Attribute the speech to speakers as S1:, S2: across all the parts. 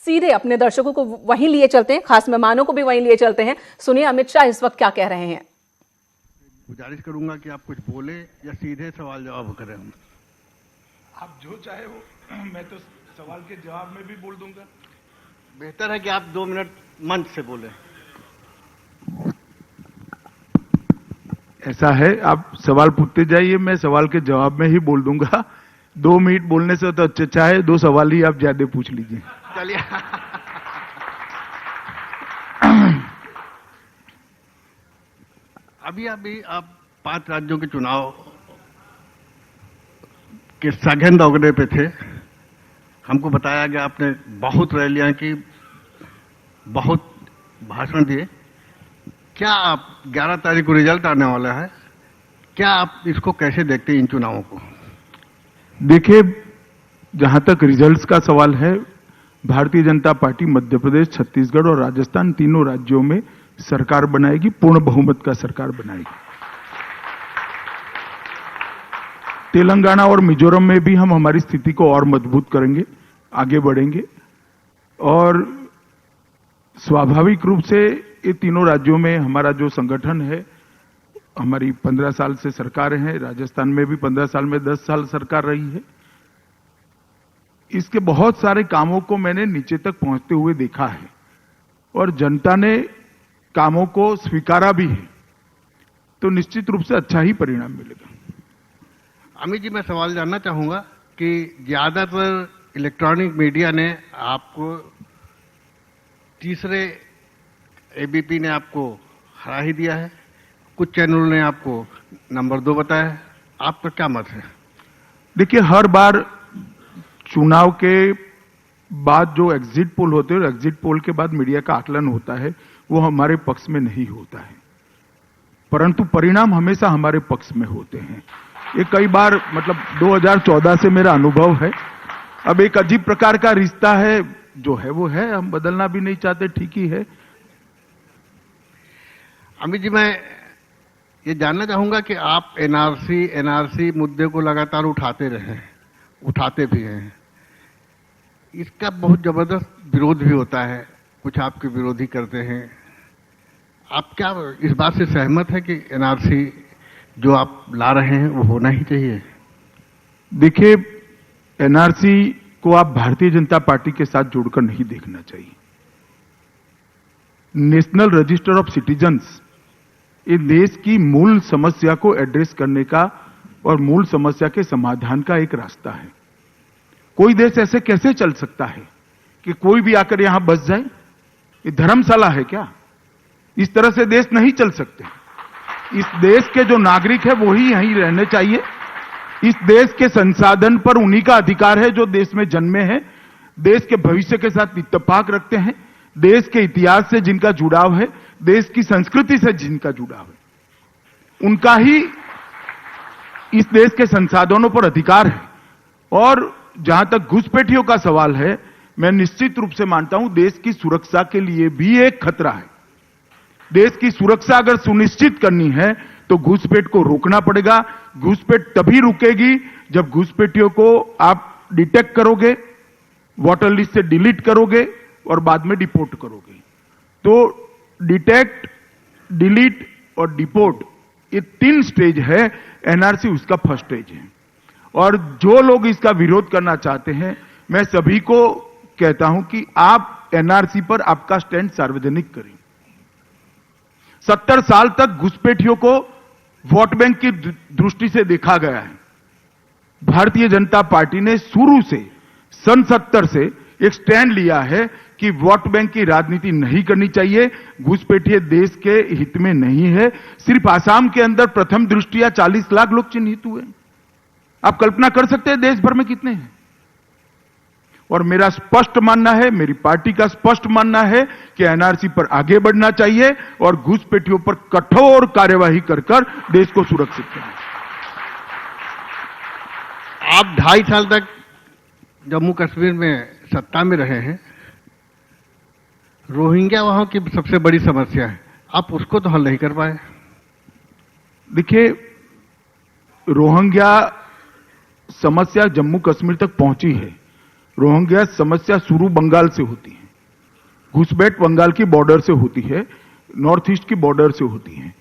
S1: सीधे अपने दर्शकों को वहीं लिए चलते हैं, खास मेहमानों को भी वहीं लिए चलते हैं। सुनिए अमित शाह इस वक्त क्या कह रहे हैं।
S2: गुजारिश करूंगा कि आप कुछ बोले या सीधे सवाल जवाब करें।
S3: आप जो चाहे वो, मैं तो सवाल के जवाब में भी बोल दूंगा।
S2: बेहतर है कि आप 2 मिनट मंच से बोले।
S3: ऐसा है, आप सवाल पूछते जाइए, मैं सवाल के जवाब में ही बोल दूंगा। 2 मिनट बोलने से तो अच्छा है 2 सवाल ही आप ज्यादा पूछ लीजिए।
S2: चलिए अभी आप 5 राज्यों के चुनाव के सघन दौरे पे थे। हमको बताया गया आपने बहुत रैलियां की, बहुत भाषण दिए। क्या आप 11 तारीख को रिजल्ट आने वाला है, क्या आप इसको कैसे देखते हैं इन चुनावों को?
S3: देखिए, जहां तक रिजल्ट्स का सवाल है, भारतीय जनता पार्टी मध्य प्रदेश, छत्तीसगढ़ और राजस्थान तीनों राज्यों में सरकार बनाएगी, पूर्ण बहुमत का सरकार बनाएगी। तेलंगाना और मिजोरम में भी हम हमारी स्थिति को और मजबूत करेंगे, आगे बढ़ेंगे। और स्वाभाविक रूप से ये तीनों राज्यों में हमारा जो संगठन है, हमारी 15 साल से सरकार है, राजस्थान में भी 15 साल में 10 साल सरकार रही है। इसके बहुत सारे कामों को मैंने नीचे तक पहुंचते हुए देखा है और जनता ने कामों को स्वीकारा भी है, तो निश्चित रूप से अच्छा ही परिणाम मिलेगा।
S2: अमित जी, मैं सवाल जानना चाहूंगा कि ज्यादातर इलेक्ट्रॉनिक मीडिया ने आपको, तीसरे एबीपी ने आपको हरा ही दिया है, कुछ चैनलों ने आपको नंबर 2 बताया है। आपका क्या मत है?
S3: देखिए, हर बार चुनाव के बाद जो एग्जिट पोल होते हैं और एग्जिट पोल के बाद मीडिया का आकलन होता है, वो हमारे पक्ष में नहीं होता है, परंतु परिणाम हमेशा हमारे पक्ष में होते हैं। ये कई बार, मतलब 2014 से मेरा अनुभव है। अब एक अजीब प्रकार का रिश्ता है, जो है वो है, हम बदलना भी नहीं चाहते, ठीक ही है।
S2: अमित जी, मैं ये जानना चाहूंगा कि आप एनआरसी मुद्दे को लगातार उठाते रहे हैं, उठाते भी हैं। इसका बहुत जबरदस्त विरोध भी होता है, कुछ आपके विरोधी करते हैं। आप क्या इस बात से सहमत है कि एनआरसी जो आप ला रहे हैं वो होना ही चाहिए?
S3: देखिए, एनआरसी को आप भारतीय जनता पार्टी के साथ जोड़कर नहीं देखना चाहिए। नेशनल रजिस्टर ऑफ सिटीजन्स ये देश की मूल समस्या को एड्रेस करने का और मूल समस्या के समाधान का एक रास्ता है। कोई देश ऐसे कैसे चल सकता है कि कोई भी आकर यहां बस जाए? ये धर्मशाला है क्या? इस तरह से देश नहीं चल सकते। इस देश के जो नागरिक है वो ही यहीं रहने चाहिए। इस देश के संसाधन पर उन्हीं का अधिकार है जो देश में जन्मे हैं, देश के भविष्य के साथ इत्तेफाक रखते हैं, देश के इतिहास से जिनका जुड़ाव है, देश की संस्कृति से जिनका जुड़ाव है, उनका ही इस देश के संसाधनों पर अधिकार है। और जहां तक घुसपैठियों का सवाल है, मैं निश्चित रूप से मानता हूं देश की सुरक्षा के लिए भी एक खतरा है। देश की सुरक्षा अगर सुनिश्चित करनी है तो घुसपैठ को रोकना पड़ेगा। घुसपैठ तभी रुकेगी जब घुसपैठियों को आप डिटेक्ट करोगे, वोटर लिस्ट से डिलीट करोगे और बाद में डिपोर्ट करोगे। तो डिटेक्ट, डिलीट और डिपोर्ट, ये 3 स्टेज है। एनआरसी उसका फर्स्ट स्टेज है। और जो लोग इसका विरोध करना चाहते हैं, मैं सभी को कहता हूं कि आप एनआरसी पर आपका स्टैंड सार्वजनिक करें। 70 साल तक घुसपैठियों को वोट बैंक की दृष्टि से देखा गया है। भारतीय जनता पार्टी ने शुरू से, सन 70 से एक स्टैंड लिया है कि वोट बैंक की राजनीति नहीं करनी चाहिए। घुसपैठिए देश के हित में नहीं है। सिर्फ आसाम के अंदर प्रथम दृष्टिया 40 लाख लोग चिन्हित हुए। आप कल्पना कर सकते हैं देश भर में कितने हैं? और मेरा स्पष्ट मानना है, मेरी पार्टी का स्पष्ट मानना है कि एनआरसी पर आगे बढ़ना चाहिए और घुसपैठियों पर कठोर कार्यवाही कर देश को सुरक्षित करना।
S2: आप 2.5 साल तक जम्मू कश्मीर में सत्ता में रहे हैं। रोहिंग्या वहां की सबसे बड़ी समस्या है, आप उसको तो हल नहीं कर पाए।
S3: देखिए, रोहिंग्या समस्या जम्मू कश्मीर तक पहुंची है। रोहिंग्या समस्या शुरू बंगाल से होती है। घुसपैठ बंगाल की बॉर्डर से होती है, नॉर्थ ईस्ट की बॉर्डर से होती है।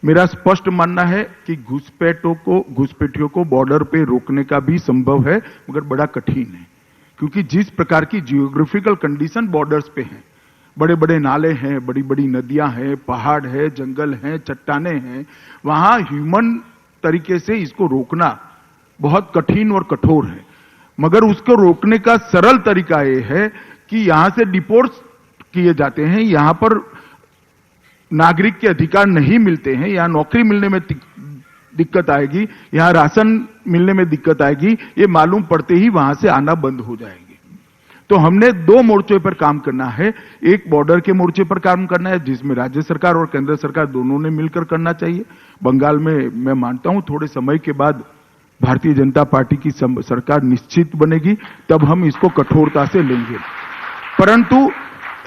S3: मेरा स्पष्ट मानना है कि घुसपैठियों को बॉर्डर पे रोकने का भी संभव है, मगर बड़ा कठिन है, क्योंकि जिस प्रकार की जियोग्राफिकल कंडीशन बॉर्डर्स पे हैं, बड़े बड़े नाले हैं, बड़ी बड़ी नदियां हैं, पहाड़ है, जंगल हैं, चट्टाने हैं, वहां ह्यूमन तरीके से इसको रोकना बहुत कठिन और कठोर है। मगर उसको रोकने का सरल तरीका यह है कि यहां से डिपोर्ट किए जाते हैं, यहां पर नागरिक के अधिकार नहीं मिलते हैं, यहां नौकरी मिलने में दिक्कत आएगी, यहां राशन मिलने में दिक्कत आएगी, ये मालूम पड़ते ही वहां से आना बंद हो जाएंगे। तो हमने दो मोर्चों पर काम करना है। एक बॉर्डर के मोर्चे पर काम करना है, जिसमें राज्य सरकार और केंद्र सरकार दोनों ने मिलकर करना चाहिए। बंगाल में मैं मानता हूं थोड़े समय के बाद भारतीय जनता पार्टी की सरकार निश्चित बनेगी, तब हम इसको कठोरता से लेंगे। परंतु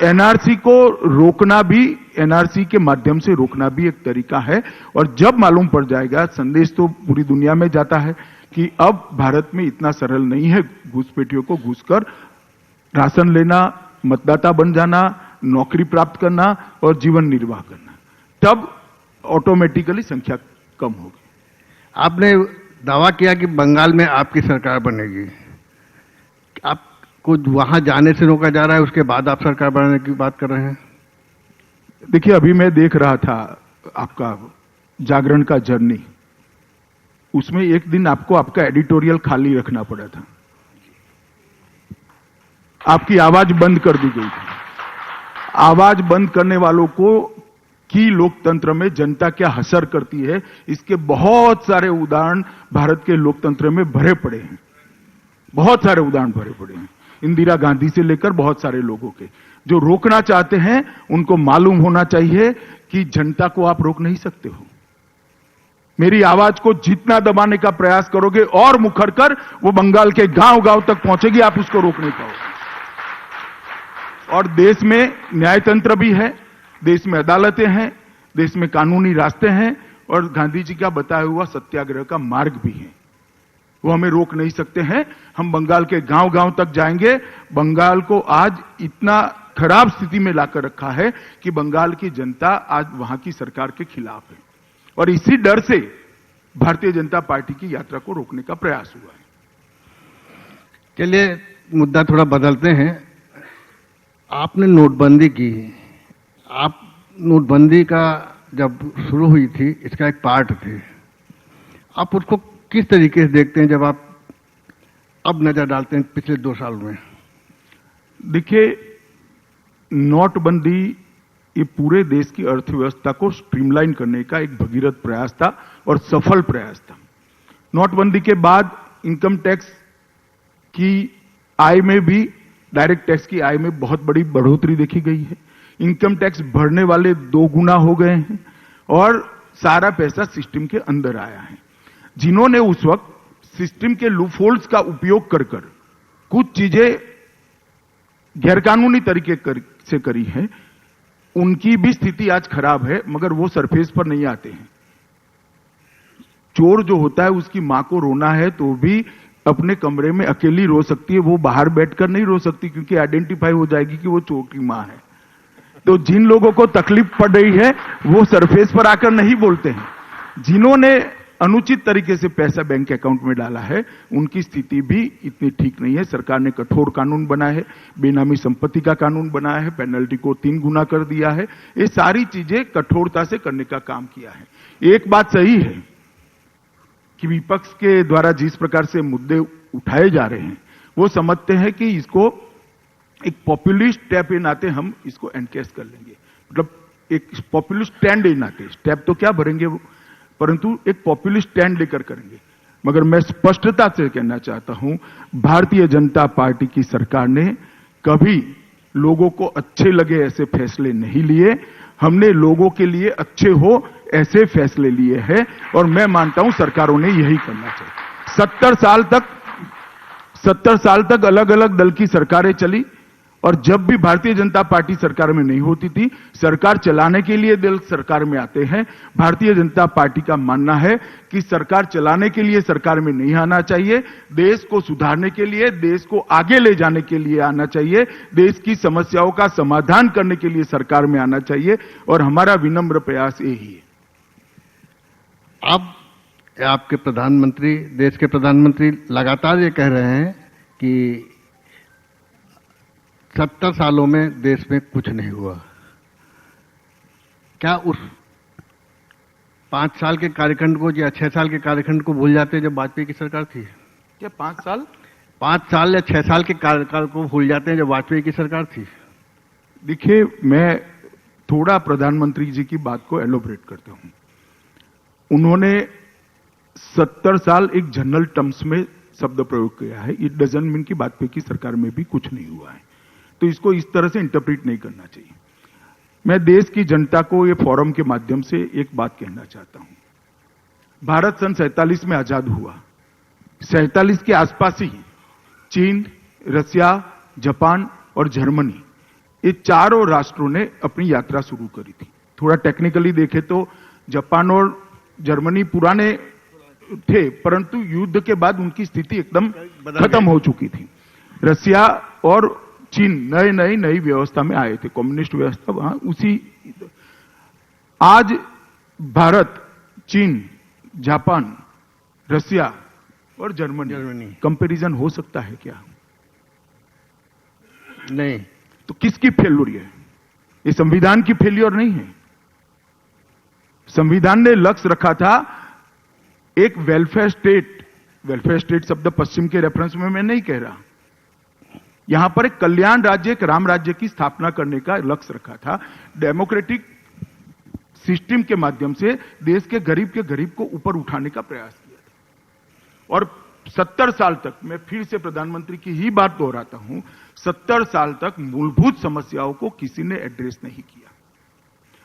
S3: एनआरसी को रोकना भी, एनआरसी के माध्यम से रोकना भी एक तरीका है। और जब मालूम पड़ जाएगा, संदेश तो पूरी दुनिया में जाता है कि अब भारत में इतना सरल नहीं है घुसपैठियों को घुसकर राशन लेना, मतदाता बन जाना, नौकरी प्राप्त करना और जीवन निर्वाह करना, तब ऑटोमेटिकली संख्या कम होगी।
S2: आपने दावा किया कि बंगाल में आपकी सरकार बनेगी। आपको वहां जाने से रोका जा रहा है, उसके बाद आप सरकार बनाने की बात कर रहे हैं?
S3: देखिए, अभी मैं देख रहा था आपका जागरण का जर्नी, उसमें एक दिन आपको आपका एडिटोरियल खाली रखना पड़ा था, आपकी आवाज बंद कर दी गई थी। आवाज बंद करने वालों को कि लोकतंत्र में जनता क्या हसर करती है, इसके बहुत सारे उदाहरण भारत के लोकतंत्र में भरे पड़े हैं, बहुत सारे उदाहरण भरे पड़े हैं। इंदिरा गांधी से लेकर बहुत सारे लोगों के, जो रोकना चाहते हैं उनको मालूम होना चाहिए कि जनता को आप रोक नहीं सकते हो। मेरी आवाज को जितना दबाने का प्रयास करोगे और मुखर कर वो बंगाल के गांव गांव तक पहुंचेगी, आप उसको रोक नहीं पाओगे। और देश में न्यायतंत्र भी है, देश में अदालतें हैं, देश में कानूनी रास्ते हैं और गांधी जी का बताया हुआ सत्याग्रह का मार्ग भी है, वो हमें रोक नहीं सकते हैं। हम बंगाल के गांव गांव तक जाएंगे। बंगाल को आज इतना खराब स्थिति में लाकर रखा है कि बंगाल की जनता आज वहां की सरकार के खिलाफ है और इसी डर से भारतीय जनता पार्टी की यात्रा को रोकने का प्रयास हुआ है।
S2: चलिए मुद्दा थोड़ा बदलते हैं। आपने नोटबंदी की, आप नोटबंदी का जब शुरू हुई थी, इसका एक पार्ट थे, आप उसको किस तरीके से देखते हैं जब आप अब नजर डालते हैं पिछले 2 साल में?
S3: देखिए, नोटबंदी ये पूरे देश की अर्थव्यवस्था को स्ट्रीमलाइन करने का एक भगीरथ प्रयास था और सफल प्रयास था। नोटबंदी के बाद इनकम टैक्स की आय में भी, डायरेक्ट टैक्स की आय में बहुत बड़ी बढ़ोतरी देखी गई है। इनकम टैक्स भरने वाले 2 गुना हो गए हैं और सारा पैसा सिस्टम के अंदर आया है। जिन्होंने उस वक्त सिस्टम के लूपहोल्स का उपयोग कर कुछ चीजें गैरकानूनी तरीके से करी है, उनकी भी स्थिति आज खराब है, मगर वो सरफेस पर नहीं आते हैं। चोर जो होता है उसकी मां को रोना है तो भी अपने कमरे में अकेली रो सकती है, वो बाहर बैठकर नहीं रो सकती, क्योंकि आइडेंटिफाई हो जाएगी कि वो चोर की मां है। तो जिन लोगों को तकलीफ पड़ रही है वो सरफेस पर आकर नहीं बोलते हैं। जिन्होंने अनुचित तरीके से पैसा बैंक अकाउंट में डाला है उनकी स्थिति भी इतनी ठीक नहीं है। सरकार ने कठोर कानून बनाए है, बेनामी संपत्ति का कानून बनाया है, पेनल्टी को 3 गुना कर दिया है। ये सारी चीजें कठोरता से करने का काम किया है। एक बात सही है कि विपक्ष के द्वारा जिस प्रकार से मुद्दे उठाए जा रहे हैं, वो समझते हैं कि इसको एक पॉपुलिस्ट स्टेप के नाते हम इसको एनकेस कर लेंगे, मतलब एक पॉपुलिस्ट स्टैंड के नाते, स्टेप तो क्या भरेंगे वो, परंतु एक पॉपुलिस्ट स्टैंड लेकर करेंगे। मगर मैं स्पष्टता से कहना चाहता हूं, भारतीय जनता पार्टी की सरकार ने कभी लोगों को अच्छे लगे ऐसे फैसले नहीं लिए। हमने लोगों के लिए अच्छे हो ऐसे फैसले लिए हैं और मैं मानता हूं सरकारों ने यही करना चाहिए। 70 साल तक अलग अलग दल की सरकारें चली और जब भी भारतीय जनता पार्टी सरकार में नहीं होती थी, सरकार चलाने के लिए दल सरकार में आते हैं। भारतीय जनता पार्टी का मानना है कि सरकार चलाने के लिए सरकार में नहीं आना चाहिए, देश को सुधारने के लिए, देश को आगे ले जाने के लिए आना चाहिए, देश की समस्याओं का समाधान करने के लिए सरकार में आना चाहिए, और हमारा विनम्र प्रयास यही है।
S2: अब आपके प्रधानमंत्री, देश के प्रधानमंत्री लगातार ये कह रहे हैं कि 70 सालों में देश में कुछ नहीं हुआ। क्या उस 5 साल के कार्यखंड को या 6 साल के कार्यखंड को भूल जाते हैं जब वाजपेयी की सरकार थी?
S3: क्या 5 साल?
S2: 5 साल या 6 साल के कार्यकाल को भूल जाते हैं जब वाजपेयी की सरकार थी?
S3: देखिए, मैं थोड़ा प्रधानमंत्री जी की बात को एलोबरेट करता हूं। उन्होंने 70 साल एक जनरल टर्म्स में शब्द प्रयोग किया है। इट डजंट मीन कि वाजपेयी की सरकार में भी कुछ नहीं हुआ है, तो इसको इस तरह से इंटरप्रेट नहीं करना चाहिए। मैं देश की जनता को ये फोरम के माध्यम से एक बात कहना चाहता हूं। भारत सन 47 में आजाद हुआ। 47 के आसपास ही चीन, रसिया, जापान और जर्मनी, ये चारों राष्ट्रों ने अपनी यात्रा शुरू करी थी। थोड़ा टेक्निकली देखें तो जापान और जर्मनी पुराने थे, परंतु युद्ध के बाद उनकी स्थिति एकदम खत्म हो चुकी थी। रसिया और चीन नई व्यवस्था में आए थे, कम्युनिस्ट व्यवस्था वहां उसी। आज भारत, चीन, जापान, रसिया और जर्मनी कंपैरिजन हो सकता है क्या?
S2: नहीं।
S3: तो किसकी फेल्योर है? ये संविधान की फेल्योर नहीं है। संविधान ने लक्ष्य रखा था एक वेलफेयर स्टेट। वेलफेयर स्टेट शब्द पश्चिम के रेफरेंस में मैं नहीं कह रहा। यहां पर एक कल्याण राज्य, एक राम राज्य की स्थापना करने का लक्ष्य रखा था। डेमोक्रेटिक सिस्टम के माध्यम से देश के गरीब को ऊपर उठाने का प्रयास किया था। और 70 साल तक, मैं फिर से प्रधानमंत्री की ही बात दोहराता हूं, 70 साल तक मूलभूत समस्याओं को किसी ने एड्रेस नहीं किया।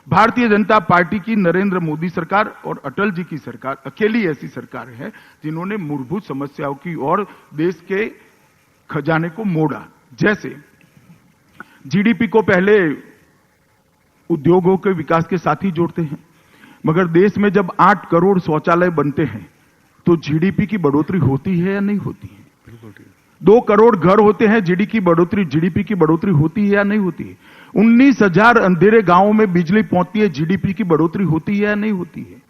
S3: भारतीय जनता पार्टी की, नरेंद्र मोदी सरकार और अटल जी की सरकार अकेली ऐसी सरकार है जिन्होंने मूलभूत समस्याओं की ओर देश के खजाने को मोड़ा। जैसे जीडीपी को पहले उद्योगों के विकास के साथ ही जोड़ते हैं, मगर देश में जब 8 करोड़ शौचालय बनते हैं तो जीडीपी की बढ़ोतरी होती है या नहीं होती है? 2 करोड़ घर होते हैं, जीडीपी की बढ़ोतरी होती है या नहीं होती है? 19,000 अंधेरे गांवों में बिजली पहुंचती है, जीडीपी की बढ़ोतरी होती है या नहीं होती है?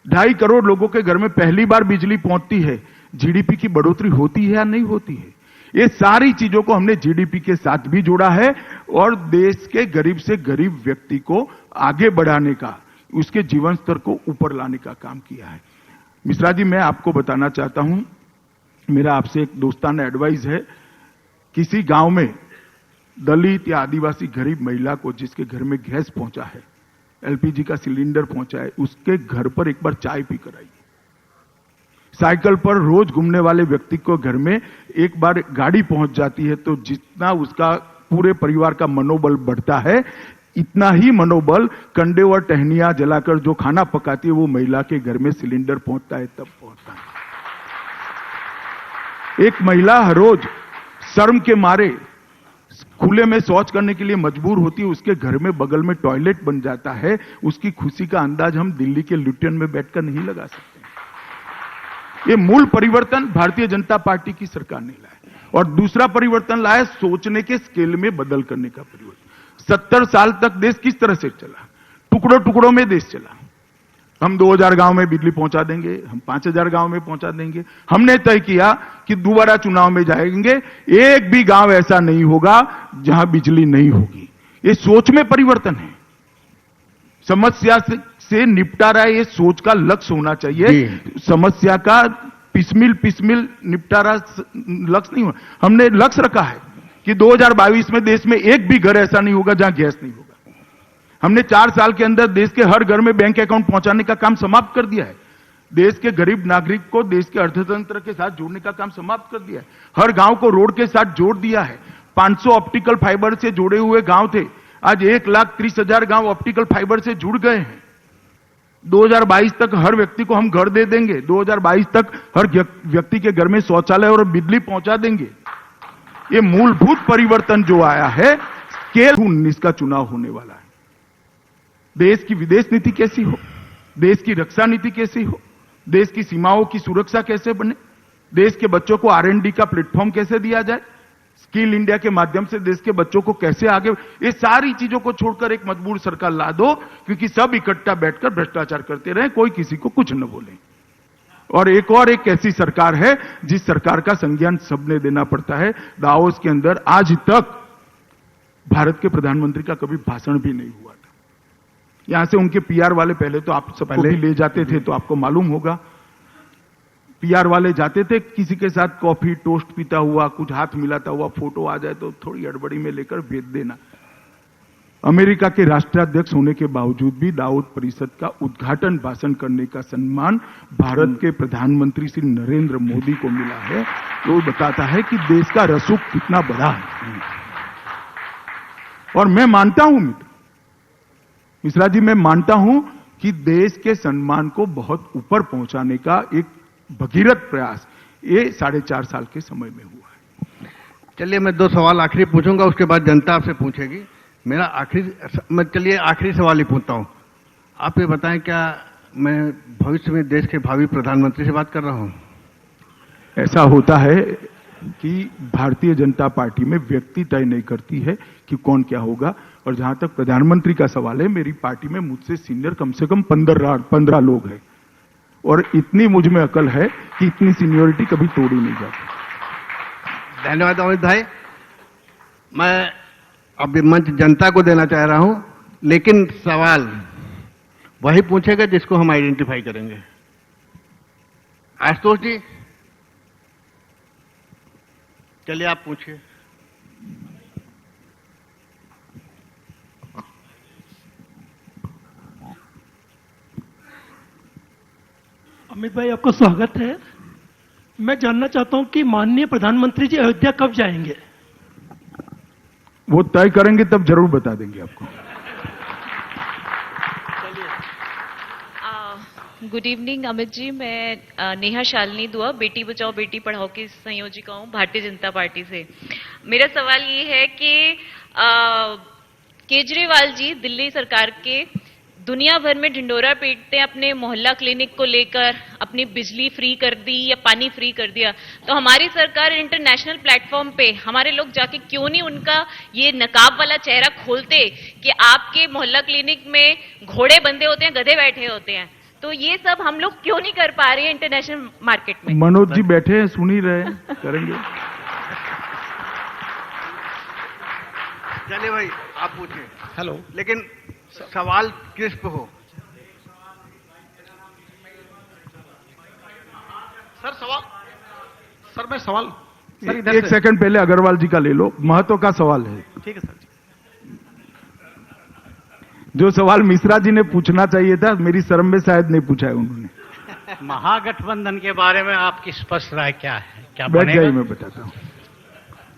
S3: 2.5 करोड़ लोगों के घर में पहली बार बिजली पहुंचती है, जीडीपी की बढ़ोतरी होती है या नहीं होती है? ये सारी चीजों को हमने जीडीपी के साथ भी जोड़ा है और देश के गरीब से गरीब व्यक्ति को आगे बढ़ाने का, उसके जीवन स्तर को ऊपर लाने का काम किया है। मिश्रा जी, मैं आपको बताना चाहता हूं, मेरा आपसे एक दोस्ताना एडवाइस है, किसी गांव में दलित या आदिवासी गरीब महिला को जिसके घर में गैस पहुंचा है, एलपीजी का सिलेंडर पहुंचा है, उसके घर पर एक बार चाय पी कर आइए। साइकिल पर रोज घूमने वाले व्यक्ति को घर में एक बार गाड़ी पहुंच जाती है तो जितना उसका पूरे परिवार का मनोबल बढ़ता है, इतना ही मनोबल कंडे और टहनियां जलाकर जो खाना पकाती है वो महिला के घर में सिलेंडर पहुंचता है तब पहुंचता है। एक महिला हर रोज शर्म के मारे खुले में शौच करने के लिए मजबूर होती है, उसके घर में बगल में टॉयलेट बन जाता है, उसकी खुशी का अंदाज हम दिल्ली के ल्यूटियन में बैठकर नहीं लगा सकते। ये मूल परिवर्तन भारतीय जनता पार्टी की सरकार ने लाया। और दूसरा परिवर्तन लाया सोचने के स्केल में बदल करने का परिवर्तन। 70 साल तक देश किस तरह से चला? टुकड़ों टुकड़ों में देश चला। हम 2000 गांव में बिजली पहुंचा देंगे, हम 5000 गांव में पहुंचा देंगे। हमने तय किया कि दोबारा चुनाव में जाएंगे, एक भी गांव ऐसा नहीं होगा जहां बिजली नहीं होगी। ये सोच में परिवर्तन है। समस्या से निपटारा ये सोच का लक्ष्य होना चाहिए। समस्या का पिसमिल निपटारा लक्ष्य नहीं होना। हमने लक्ष्य रखा है कि 2022 में देश में एक भी घर ऐसा नहीं होगा जहां गैस नहीं होगा। हमने 4 साल के अंदर देश के हर घर में बैंक अकाउंट पहुंचाने का काम समाप्त कर दिया है। देश के गरीब नागरिक को देश के अर्थतंत्र के साथ जोड़ने का काम समाप्त कर दिया है। हर गांव को रोड के साथ जोड़ दिया है। 500 ऑप्टिकल फाइबर से जुड़े हुए गांव थे, आज 1,30,000 गांव ऑप्टिकल फाइबर से जुड़ गए हैं। 2022 तक हर व्यक्ति को हम घर दे देंगे। 2022 तक हर व्यक्ति के घर में शौचालय और बिजली पहुंचा देंगे। ये मूलभूत परिवर्तन जो आया है, केवल 19 का चुनाव होने वाला है। देश की विदेश नीति कैसी हो, देश की रक्षा नीति कैसी हो, देश की सीमाओं की सुरक्षा कैसे बने, देश के बच्चों को R&D का प्लेटफॉर्म कैसे दिया जाए, स्किल इंडिया के माध्यम से देश के बच्चों को कैसे आगे, ये सारी चीजों को छोड़कर एक मजबूर सरकार ला दो, क्योंकि सब इकट्ठा बैठकर भ्रष्टाचार करते रहे, कोई किसी को कुछ न बोले। और एक ऐसी सरकार है जिस सरकार का संज्ञान सबने देना पड़ता है। दावोस के अंदर आज तक भारत के प्रधानमंत्री का कभी भाषण भी नहीं हुआ था। यहां से उनके PR वाले, पहले तो आप सबको भी ले जाते थे तो आपको मालूम होगा, PR वाले जाते थे, किसी के साथ कॉफी टोस्ट पीता हुआ, कुछ हाथ मिलाता हुआ फोटो आ जाए तो थोड़ी हड़बड़ी में लेकर भेज देना। अमेरिका के राष्ट्राध्यक्ष होने के बावजूद भी दावोस परिषद का उद्घाटन भाषण करने का सम्मान भारत के प्रधानमंत्री श्री नरेंद्र मोदी को मिला है। वो बताता है कि देश का रसूख कितना बड़ा है। और मैं मानता हूं मिश्रा जी, मैं मानता हूं कि देश के सम्मान को बहुत ऊपर पहुंचाने का एक भगीरथ प्रयास ये 4.5 साल के समय में हुआ है।
S2: चलिए मैं 2 सवाल आखिरी पूछूंगा, उसके बाद जनता आपसे पूछेगी। मेरा आखिरी सवाल ही पूछता हूं। आप ये बताएं, क्या मैं भविष्य में देश के भावी प्रधानमंत्री से बात कर रहा हूं?
S3: ऐसा होता है कि भारतीय जनता पार्टी में व्यक्ति तय नहीं करती है कि कौन क्या होगा। और जहां तक प्रधानमंत्री का सवाल है, मेरी पार्टी में मुझसे सीनियर कम से कम 15 लोग हैं, और इतनी मुझ में अकल है कि इतनी सीनियोरिटी कभी तोड़ी नहीं जाती।
S2: धन्यवाद अमित भाई। मैं अब मंच जनता को देना चाह रहा हूं, लेकिन सवाल वही पूछेगा जिसको हम आइडेंटिफाई करेंगे। आशुतोष जी, चलिए आप पूछिए।
S4: अमित भाई, आपका स्वागत है। मैं जानना चाहता हूं कि माननीय प्रधानमंत्री जी अयोध्या कब जाएंगे?
S3: वो तय करेंगे तब जरूर बता देंगे आपको।
S5: गुड इवनिंग अमित जी, मैं नेहा शालिनी दुआ, बेटी बचाओ बेटी पढ़ाओ की संयोजिका हूँ भारतीय जनता पार्टी से। मेरा सवाल ये है कि केजरीवाल जी दिल्ली सरकार के दुनिया भर में ढिंडोरा पीटते हैं अपने मोहल्ला क्लिनिक को लेकर, अपनी बिजली फ्री कर दी या पानी फ्री कर दिया, तो हमारी सरकार इंटरनेशनल प्लेटफॉर्म पे हमारे लोग जाके क्यों नहीं उनका ये नकाब वाला चेहरा खोलते कि आपके मोहल्ला क्लिनिक में घोड़े बंधे होते हैं, गधे बैठे होते हैं। तो ये सब हम लोग क्यों नहीं कर पा रहे हैं इंटरनेशनल मार्केट में?
S3: मनोज जी बैठे हैं, सुन ही रहे हैं, करेंगे।
S2: चलिए भाई आप पूछिए।
S6: हेलो,
S2: लेकिन सवाल क्रिस्प हो।
S6: सर मैं सवाल
S3: एक सेकंड पहले अग्रवाल जी का ले लो, महत्व का सवाल है।
S6: ठीक है सर जी।
S3: जो सवाल मिश्रा जी ने पूछना चाहिए था, मेरी शर्म में शायद नहीं पूछा है उन्होंने।
S6: महागठबंधन के बारे में आपकी स्पष्ट राय क्या है? क्या
S3: बैठ
S6: बनेगा?
S3: जाइए, मैं बताता हूं।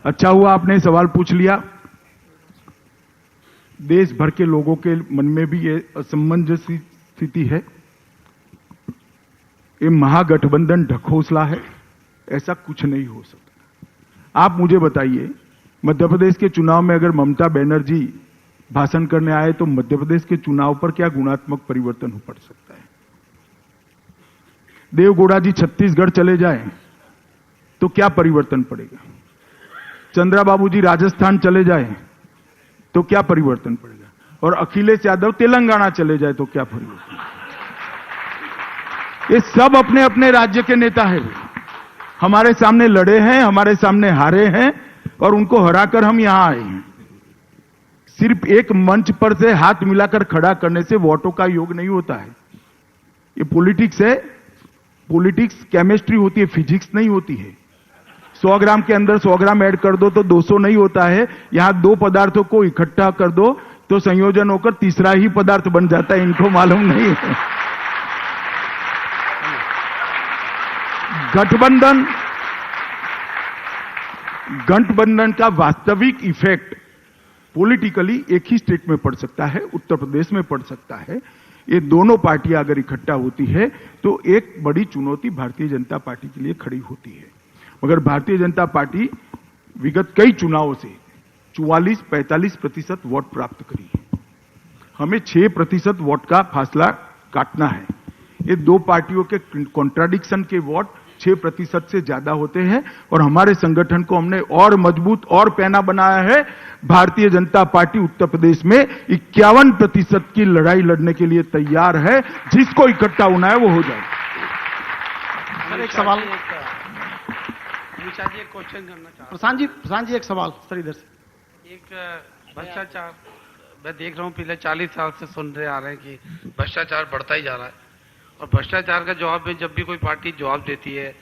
S3: अच्छा हुआ आपने सवाल पूछ लिया। देश भर के लोगों के मन में भी ये असमंजस स्थिति है। ये महागठबंधन ढकोसला है, ऐसा कुछ नहीं हो सकता। आप मुझे बताइए, मध्य प्रदेश के चुनाव में अगर ममता बनर्जी भाषण करने आए तो मध्य प्रदेश के चुनाव पर क्या गुणात्मक परिवर्तन हो पड़ सकता है? देवगौड़ा जी छत्तीसगढ़ चले जाएं तो क्या परिवर्तन पड़ेगा? चंद्रा बाबू जी राजस्थान चले जाएं तो क्या परिवर्तन पड़ेगा? और अखिलेश यादव तेलंगाना चले जाए तो क्या परिवर्तन? ये सब अपने अपने राज्य के नेता हैं, हमारे सामने लड़े हैं, हमारे सामने हारे हैं, और उनको हराकर हम यहां आए हैं। सिर्फ एक मंच पर से हाथ मिलाकर खड़ा करने से वोटों का योग नहीं होता है। ये पॉलिटिक्स है, पॉलिटिक्स केमिस्ट्री होती है, फिजिक्स नहीं होती है। 100 ग्राम के अंदर 100 ग्राम ऐड कर दो तो 200 नहीं होता है। यहां 2 पदार्थों को इकट्ठा कर दो तो संयोजन होकर तीसरा ही पदार्थ बन जाता है, इनको मालूम नहीं है। गठबंधन का वास्तविक इफेक्ट पॉलिटिकली एक ही स्टेट में पड़ सकता है, उत्तर प्रदेश में पड़ सकता है। ये दोनों पार्टियां अगर इकट्ठा होती है तो एक बड़ी चुनौती भारतीय जनता पार्टी के लिए खड़ी होती है। मगर भारतीय जनता पार्टी विगत कई चुनावों से 44-45% वोट प्राप्त करी है। हमें 6% वोट का फासला काटना है। ये दो पार्टियों के कॉन्ट्राडिक्शन के वोट 6% से ज्यादा होते हैं और हमारे संगठन को हमने और मजबूत और पैना बनाया है। भारतीय जनता पार्टी उत्तर प्रदेश में 51% की लड़ाई लड़ने के लिए तैयार है। जिसको इकट्ठा होना है वो हो जाए।
S7: सर एक सवाल,
S6: अमित शाह जी एक क्वेश्चन करना चाह
S7: प्रशांत जी एक सवाल सर इधर से।
S6: एक भ्रष्टाचार मैं देख रहा हूँ पिछले 40 साल से सुन रहे आ रहे हैं कि भ्रष्टाचार बढ़ता ही जा रहा है और भ्रष्टाचार का जवाब में जब भी कोई पार्टी जवाब देती है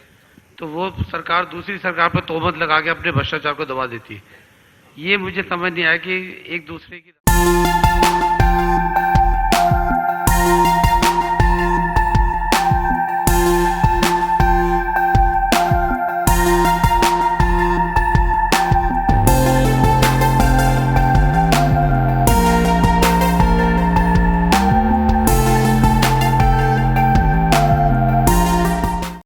S6: तो वो सरकार दूसरी सरकार पर तोहमत लगा के अपने भ्रष्टाचार को दबा देती है। ये मुझे समझ नहीं आया कि एक दूसरे की